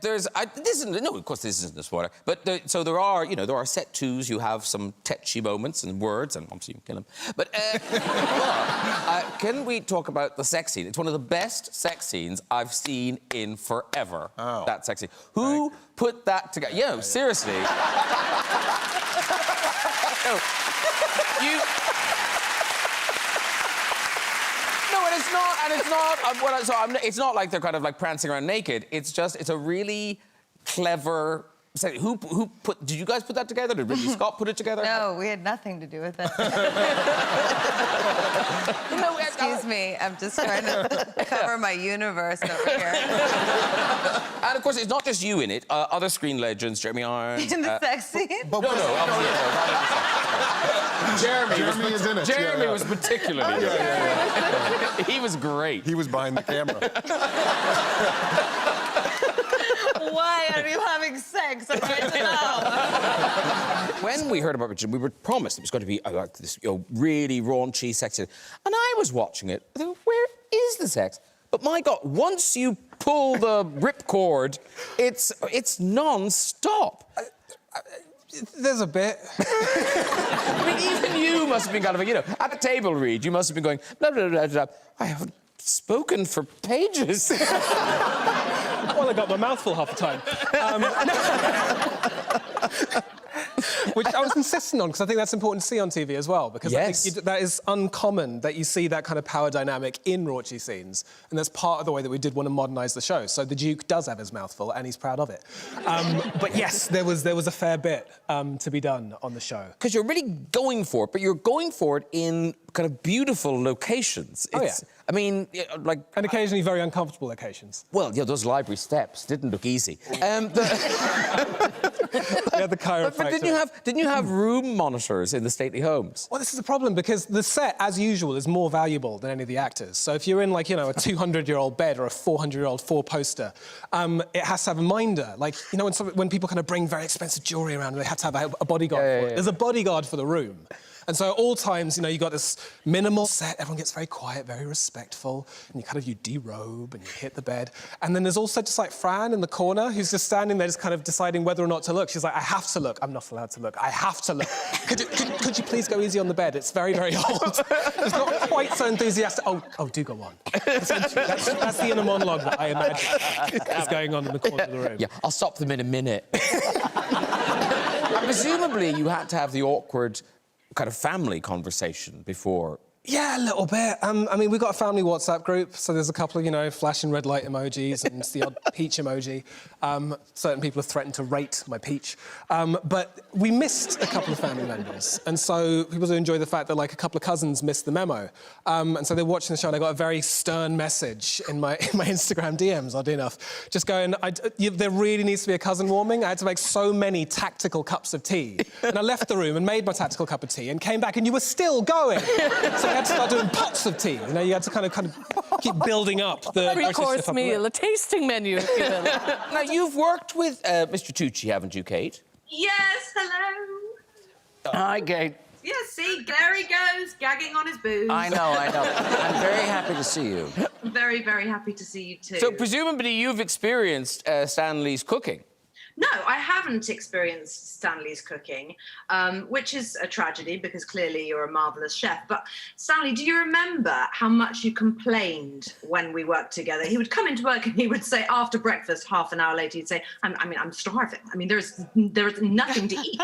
No, of course this isn't a spoiler, but so there are, you know, there are set twos. You have some tetchy moments and words, and obviously you kill him. But can we talk about the sex scene? It's one of the best sex scenes I've seen in forever. Oh. That sex scene. Who put that together? Yeah, seriously. It's not like they're kind of like prancing around naked. It's a really clever. Did you guys put that together? Did Ridley Scott put it together? No, we had nothing to do with it. Excuse me, I'm just trying to cover my universe over here. And of course, it's not just you in it. Other screen legends, Jeremy Irons. In the sex scene? No, Jeremy is in it. Jeremy was particularly good. He was great. He was behind the camera. Why are you having sex? I want to know. When we heard about Richard, we were promised it was going to be like this, you know, really raunchy sex. And I was watching it. I thought, where is the sex? But my God, once you pull the ripcord, it's non-stop. There's a bit. I mean, even you must have been kind of, you know, at the table read, you must have been going, blah, blah, blah, blah. I haven't spoken for pages. Well, I got my mouth full half the time. Which I was insisting on, because I think that's important to see on TV as well, because I think that is uncommon that you see that kind of power dynamic in raunchy scenes, and that's part of the way that we did want to modernise the show. So the Duke does have his mouth full, and he's proud of it. But yes, there was a fair bit to be done on the show. Because you're really going for it, but you're going for it in kind of beautiful locations. I mean, like... And occasionally very uncomfortable locations. Well, yeah, those library steps didn't look easy. Yeah, the chiropractor. But didn't you have room monitors in the stately homes? Well, this is the problem, because the set, as usual, is more valuable than any of the actors. So if you're in, like, you know, a 200-year-old bed or a 400-year-old four-poster, it has to have a minder. Like, you know, when people kind of bring very expensive jewellery around, they have to have a bodyguard for it. There's a bodyguard for the room. And so at all times, you know, you've got this minimal set, everyone gets very quiet, very respectful, and you derobe and you hit the bed. And then there's also just like Fran in the corner, who's just standing there just kind of deciding whether or not to look. She's like, I have to look. I'm not allowed to look. I have to look. Could you please go easy on the bed? It's very, very old. It's not quite so enthusiastic. Oh, do go on. That's the inner monologue that I imagine is going on in the corner of the room. Yeah, I'll stop them in a minute. And presumably you had to have the awkward kind of family conversation before. Yeah, a little bit. I mean, we've got a family WhatsApp group, so there's a couple of, you know, flashing red light emojis and the odd peach emoji. Certain people have threatened to rate my peach. But we missed a couple of family members, and so people do enjoy the fact that, like, a couple of cousins missed the memo. And so they're watching the show, and I got a very stern message in my Instagram DMs, oddly enough, just going, there really needs to be a cousin warming. I had to make so many tactical cups of tea. And I left the room and made my tactical cup of tea and came back, and you were still going. So you had to start doing pots of tea. You know, you had to kind of keep building up the three-course meal, a tasting menu, if you will. Now, you've worked with Mr. Tucci, haven't you, Kate? Yes, hello. Hi, Kate. Yeah, see, there he goes, gagging on his booze. I know. I'm very happy to see you. Very, very happy to see you too. So, presumably, you've experienced Stanley's cooking. No, I haven't experienced Stanley's cooking, which is a tragedy because clearly you're a marvellous chef. But Stanley, do you remember how much you complained when we worked together? He would come into work and he would say, after breakfast, half an hour later, he'd say, I'm starving. I mean, there's nothing to eat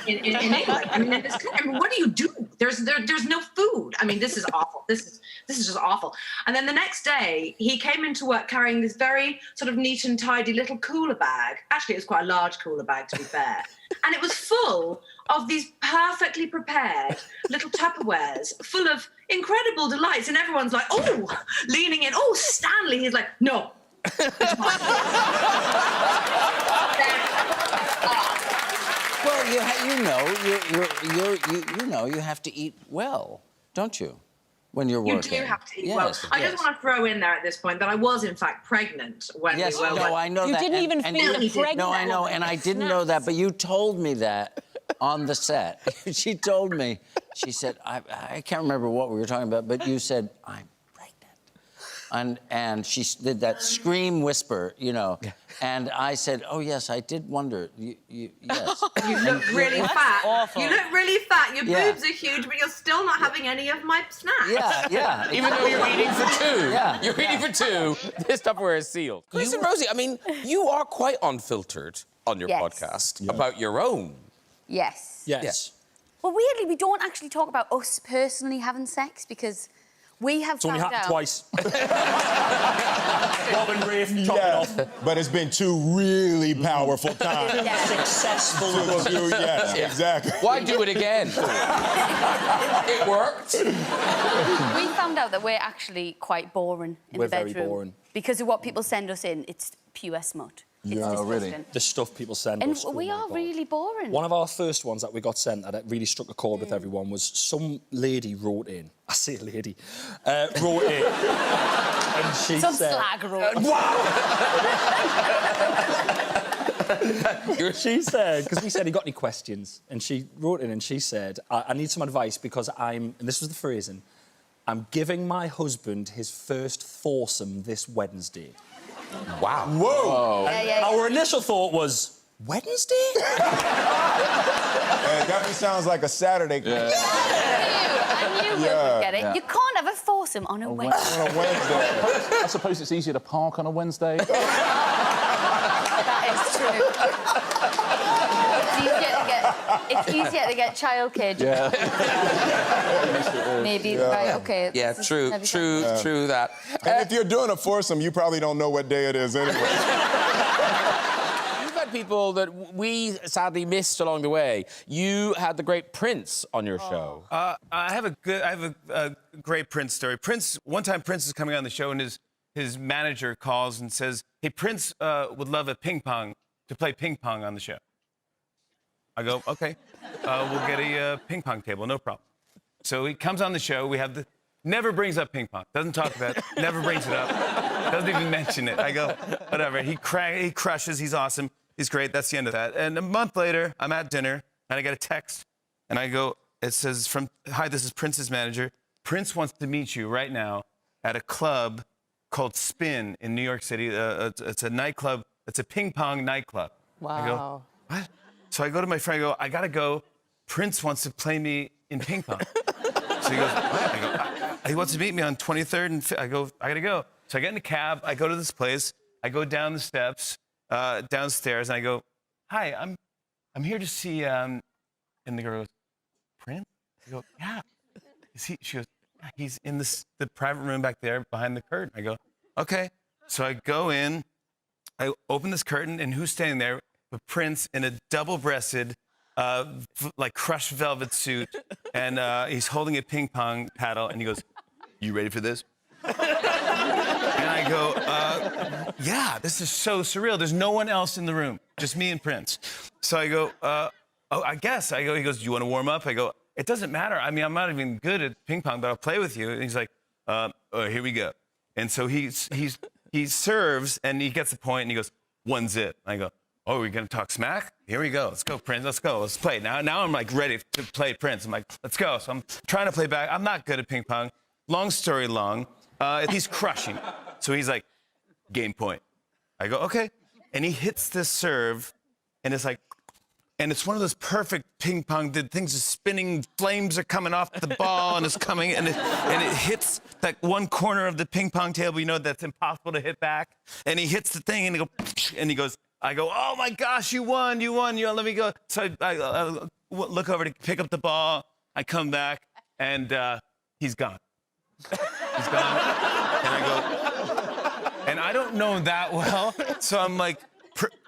in England. I mean, what do you do? There's no food. I mean, this is awful. This is just awful. And then the next day, he came into work carrying this very sort of neat and tidy little cooler bag. Actually, it was quite a large cooler bag, to be fair. And it was full of these perfectly prepared little Tupperwares full of incredible delights. And everyone's like, oh, leaning in. Oh, Stanley. He's like, no. Well, you have to eat well, don't you? When you're working. You do have to eat well. I just want to throw in there at this point that I was, in fact, pregnant when we were... No, I know that. You didn't even feel pregnant. No, I know, and I didn't know that, but you told me that on the set. She told me, she said, I can't remember what we were talking about, but you said, I'm pregnant. and she did that scream whisper, you know. And I said, oh, yes, I did wonder. Yes. You look really fat. awful. You look really fat. Your Yeah. boobs are huge, but you're still not having any of my snacks. Yeah. Even though you're eating for two. Yeah. You're eating for two. This Tupperware is sealed. Chris and Rosie, I mean, you are quite unfiltered on your Yes. podcast about your own. Yes. Yes. Well, weirdly, we don't actually talk about us personally having sex because we have It's only found happened out... twice. Bob and Rafe chopping off. But it's been 2 really powerful times. Successful. Yes, exactly. Why do it again? It worked. We found out that we're actually quite boring in We're the bedroom. very boring. Because of what people send us in, it's pure smut. It's disgusting. The stuff people send And us. we are really boring. One of our first ones that we got sent that really struck a chord with everyone was some lady wrote in. I say lady. Wrote in. And she Some said... slag roll. She said, because we said, you got any questions? And she wrote in and she said, I need some advice because and this was the phrasing, I'm giving my husband his first foursome this Wednesday. Wow. Whoa! Our initial thought was, Wednesday? It definitely sounds like a Saturday. I knew we would get it. You can't have a foursome on a Wednesday. On a Wednesday. I suppose it's easier to park on a Wednesday. That is true. It's easier to get childcare. Yeah. Maybe, right, OK. Yeah, true that. And if you're doing a foursome, you probably don't know what day it is anyway. You've had people that we sadly missed along the way. You had the great Prince on your show. I have a great Prince story. One time Prince is coming on the show and his manager calls and says, hey, Prince would love to play ping pong on the show. I go, okay, we'll get a ping pong table, no problem. So he comes on the show, never brings up ping pong, doesn't talk about it, never brings it up, doesn't even mention it. I go, whatever, he crushes, he's awesome, he's great, that's the end of that. And a month later, I'm at dinner, and I get a text, and I go, it says, hi, this is Prince's manager. Prince wants to meet you right now at a club called Spin in New York City. It's a nightclub, it's a ping pong nightclub. Wow. I go, what? So I go to my friend, I go, I gotta go. Prince wants to play me in ping pong. So he goes, what? I go, he wants to meet me on 23rd and 5th. I go, I gotta go. So I get in a cab, I go to this place, I go down the steps, downstairs, and I go, hi, I'm here to see, and the girl goes, Prince? I go, yeah. She goes, yeah, he's in the private room back there behind the curtain. I go, okay. So I go in, I open this curtain, and who's standing there? But Prince in a double-breasted, like crushed velvet suit, and he's holding a ping pong paddle, and he goes, "You ready for this?" And I go, "Yeah, this is so surreal. There's no one else in the room, just me and Prince." So I go, "Oh, I guess." I go. He goes, "Do you want to warm up?" I go, "It doesn't matter. I mean, I'm not even good at ping pong, but I'll play with you." And he's like, "Here we go." And so he serves, and he gets the point, and he goes, "One zip." I go, "Oh, we're gonna talk smack? Here we go. Let's go, Prince. Let's go. Let's play." Now I'm like ready to play Prince. I'm like, let's go. So I'm trying to play back. I'm not good at ping pong. Long story long. He's crushing. So he's like, game point. I go, okay. And he hits this serve, and it's like, and it's one of those perfect ping pong things are spinning, flames are coming off the ball, and it's coming, and it hits that one corner of the ping pong table, you know, that's impossible to hit back. And he hits the thing, and he goes, I go, oh my gosh, you won, let me go. So I look over to pick up the ball, I come back, and he's gone. He's gone, and I go, and I don't know him that well, so I'm like,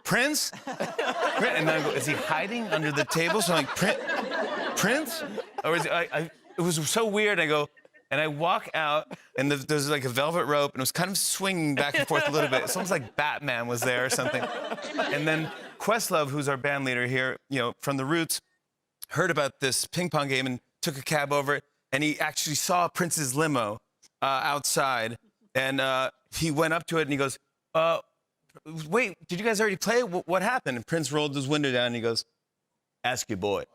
Prince? And then I go, is he hiding under the table? So I'm like, Prince? Or is he, it was so weird, I go, and I walk out, and there's like a velvet rope, and it was kind of swinging back and forth a little bit. It's almost like Batman was there or something. And then Questlove, who's our band leader here, you know, from the Roots, heard about this ping pong game and took a cab over it, and he actually saw Prince's limo outside, and he went up to it, and he goes, wait, did you guys already play? What happened? And Prince rolled his window down, and he goes, ask your boy.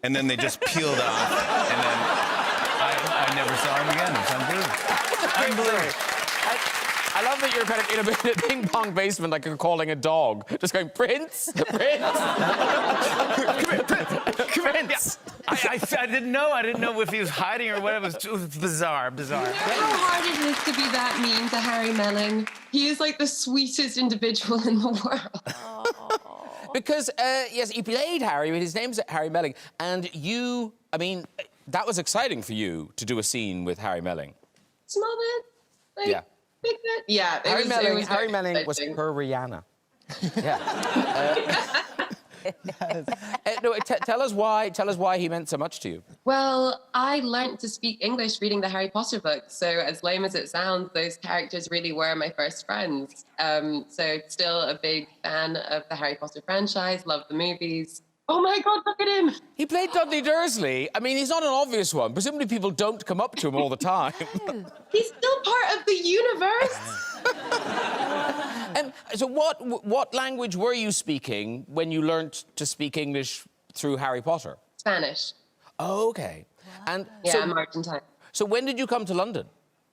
And then they just peeled off, and then I never saw him again. It's unbelievable. Unbelievable. I love that you're kind of in a ping-pong basement, like you're calling a dog. Just going, Prince, Prince. Prince. I didn't know. I didn't know if he was hiding or what. It was bizarre. You know how hard it is to be that mean to Harry Melling? He is like the sweetest individual in the world. Because, yes, he played Harry, but his name's Harry Melling. And you, I mean, that was exciting for you to do a scene with Harry Melling. Small bit? Like, Yeah. big bit? Yeah. Harry Very Melling was exciting. her Rihanna. Yeah. No, tell us why he meant so much to you. Well, I learned to speak English reading the Harry Potter books. So as lame as it sounds, those characters really were my first friends. So still a big fan of the Harry Potter franchise, love the movies. Oh my God, look at him! He played Dudley Dursley. I mean, he's not an obvious one. Presumably people don't come up to him all the time. He's still part of the universe! So what language were you speaking when you learnt to speak English through Harry Potter? Spanish. Oh, OK. And Yeah, so, I'm Argentine. So when did you come to London?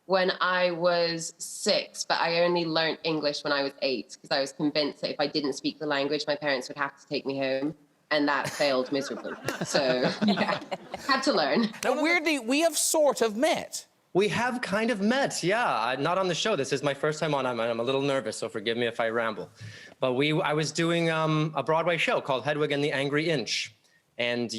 When I was 6, but I only learned English when I was 8 because I was convinced that if I didn't speak the language, my parents would have to take me home. And that failed miserably. So, yeah, had to learn. Now, weirdly, we have sort of met. We have kind of met, yeah. Not on the show. This is my first time on. I'm a little nervous, so forgive me if I ramble. But I was doing a Broadway show called Hedwig and the Angry Inch. And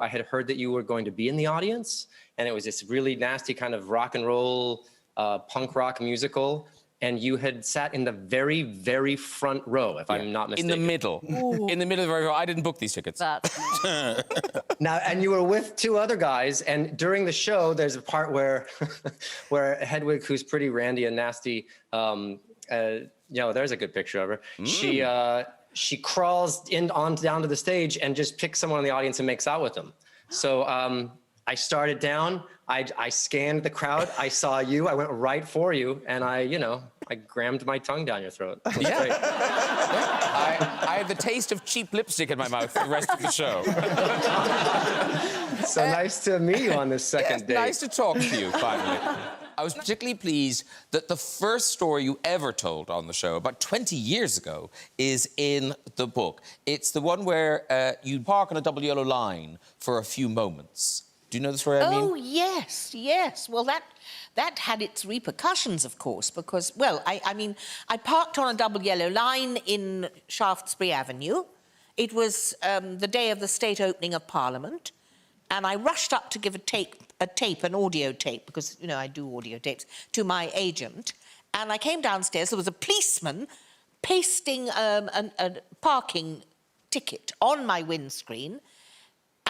I had heard that you were going to be in the audience. And it was this really nasty kind of rock and roll, punk rock musical. And you had sat in the very, very front row, if I'm not mistaken. In the middle. In the middle of the row. I didn't book these tickets. Now, and you were with 2 other guys, and during the show, there's a part where, where Hedwig, who's pretty randy and nasty, there's a good picture of her. She crawls down to the stage and just picks someone in the audience and makes out with them. So I started down. I scanned the crowd. I saw you. I went right for you, and I grammed my tongue down your throat. It was great. I had the taste of cheap lipstick in my mouth for the rest of the show. So nice to meet you on this second date. Nice to talk to you, finally. I was particularly pleased that the first story you ever told on the show, about 20 years ago, is in the book. It's the one where you park on a double yellow line for a few moments. Do you know the story I mean? Oh, yes, yes. Well, that had its repercussions, of course, because, well, I mean, I parked on a double yellow line in Shaftesbury Avenue. It was the day of the state opening of Parliament, and I rushed up to give an audio tape, because, I do audio tapes, to my agent, and I came downstairs. There was a policeman pasting a parking ticket on my windscreen,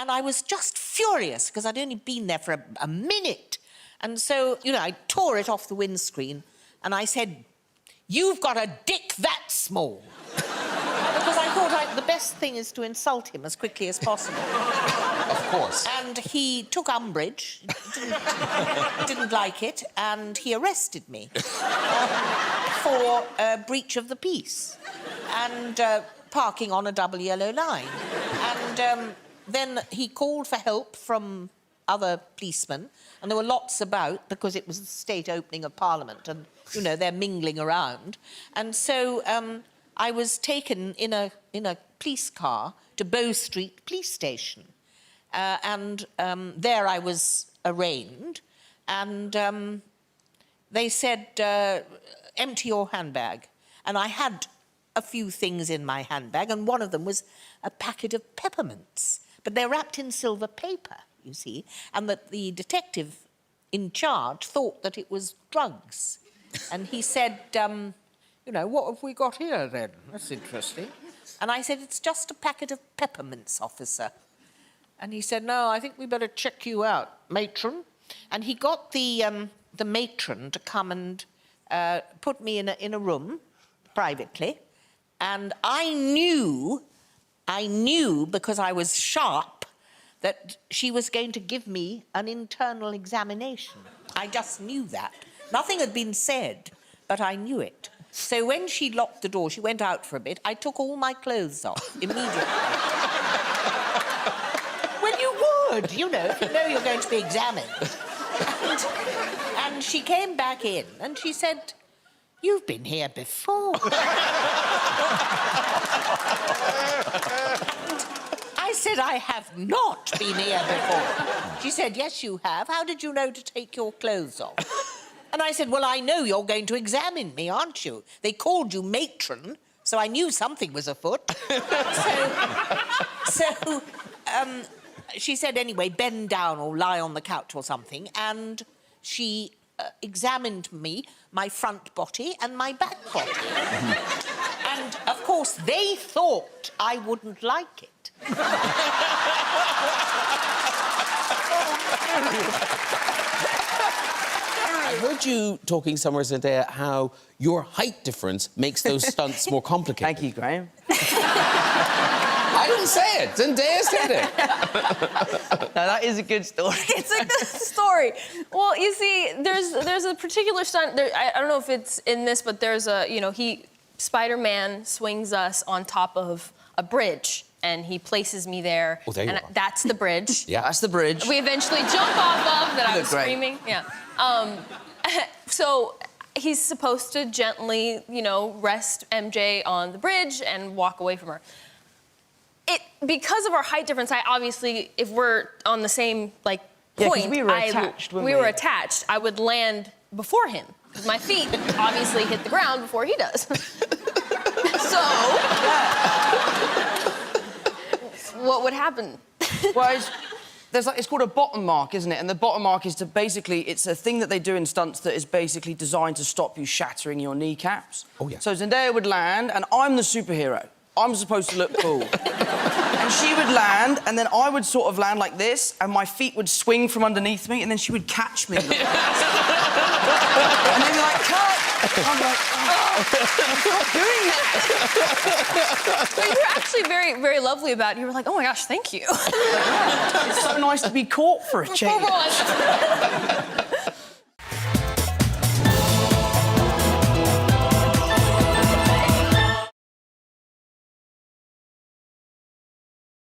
and I was just furious because I'd only been there for a minute. And so, I tore it off the windscreen and I said, "You've got a dick that small." Because I thought the best thing is to insult him as quickly as possible. Of course. And he took umbrage, didn't like it, and he arrested me for breach of the peace and parking on a double yellow line. And then he called for help from other policemen, and there were lots about because it was the state opening of Parliament, and they're mingling around. And so I was taken in a police car to Bow Street Police Station, and there I was arraigned, and they said, "Empty your handbag," and I had a few things in my handbag, and one of them was a packet of peppermints. But they're wrapped in silver paper, you see, and that the detective in charge thought that it was drugs. And he said, what have we got here, then? That's interesting. And I said, "It's just a packet of peppermints, officer." And he said, "No, I think we better check you out, matron." And he got the matron to come and put me in a room, privately, and I knew, because I was sharp, that she was going to give me an internal examination. I just knew that. Nothing had been said, but I knew it. So when she locked the door, she went out for a bit, I took all my clothes off immediately. Well, you would, if you know you're going to be examined. And she came back in and she said, You've been here before. I said, I have not been here before. She said, yes, you have. How did you know to take your clothes off? And I said, well, I know you're going to examine me, aren't you? They called you matron, so I knew something was afoot. She said, anyway, bend down or lie on the couch or something, and she examined me, my front body and my back body. And, of course, they thought I wouldn't like it. I heard you talking somewhere today how your height difference makes those stunts more complicated. Thank you, Graham. I didn't say it. Zendaya said it. No, that is a good story. It's a good story. Well, you see, there's a particular stunt. I don't know if it's in this, but there's a, Spider-Man swings us on top of a bridge, and he places me there. Oh, there you and are. that's the bridge. Yeah, that's the bridge. We eventually jump off of that. I was great. screaming. Yeah. So he's supposed to gently, rest MJ on the bridge and walk away from her. Because of our height difference, I obviously, if we're on the same point, we were attached, weren't we? We were attached. I would land before him because my feet obviously hit the ground before he does. So, what would happen? Well, it's called a bottom mark, isn't it? And the bottom mark is it's a thing that they do in stunts that is basically designed to stop you shattering your kneecaps. Oh, yeah. So Zendaya would land, and I'm the superhero. I'm supposed to look cool. And she would land, and then I would sort of land like this, and my feet would swing from underneath me, and then she would catch me. And they'd be like, cut! I'm like, oh, I'm not doing that. But you were actually very, very lovely about it. You were like, oh my gosh, thank you. It's so nice to be caught for a change.